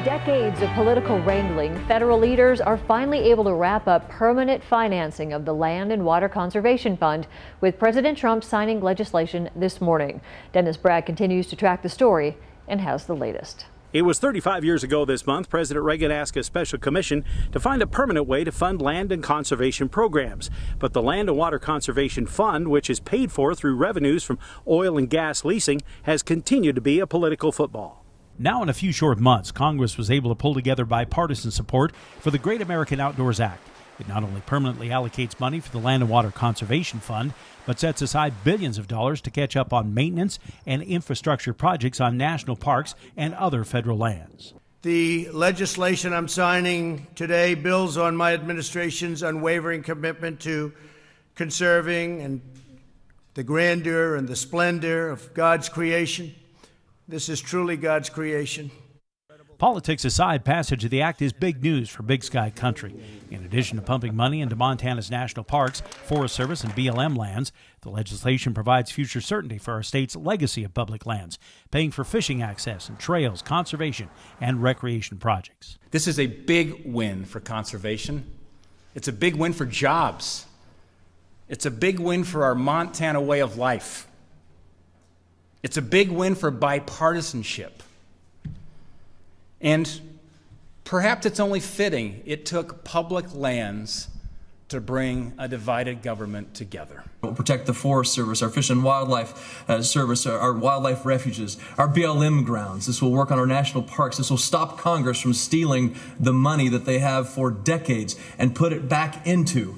decades of political wrangling, federal leaders are finally able to wrap up permanent financing of the Land and Water Conservation Fund, with President Trump signing legislation this morning. Dennis Bragg continues to track the story and has the latest. It was 35 years ago this month, President Reagan asked a special commission to find a permanent way to fund land and conservation programs. But the Land and Water Conservation Fund, which is paid for through revenues from oil and gas leasing, has continued to be a political football. Now, in a few short months, Congress was able to pull together bipartisan support for the Great American Outdoors Act. It not only permanently allocates money for the Land and Water Conservation Fund, but sets aside billions of dollars to catch up on maintenance and infrastructure projects on national parks and other federal lands. The legislation I'm signing today builds on my administration's unwavering commitment to conserving and the grandeur and the splendor of God's creation. This is truly God's creation. Politics aside, passage of the act is big news for Big Sky country. In addition to pumping money into Montana's national parks, Forest Service, and BLM lands, the legislation provides future certainty for our state's legacy of public lands, paying for fishing access and trails, conservation, and recreation projects. This is a big win for conservation. It's a big win for jobs. It's a big win for our Montana way of life. It's a big win for bipartisanship. And perhaps it's only fitting it took public lands to bring a divided government together. We'll protect the Forest Service, our Fish and Wildlife Service, our wildlife refuges, our BLM grounds. This will work on our national parks. This will stop Congress from stealing the money that they have for decades and put it back into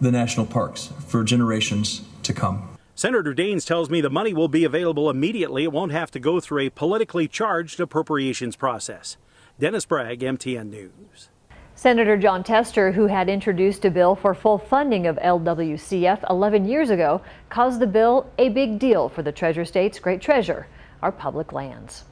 the national parks for generations to come. Senator Daines tells me the money will be available immediately. It won't have to go through a politically charged appropriations process. Dennis Bragg, MTN News. Senator John Tester, who had introduced a bill for full funding of LWCF 11 years ago, calls the bill a big deal for the Treasure State's great treasure, our public lands.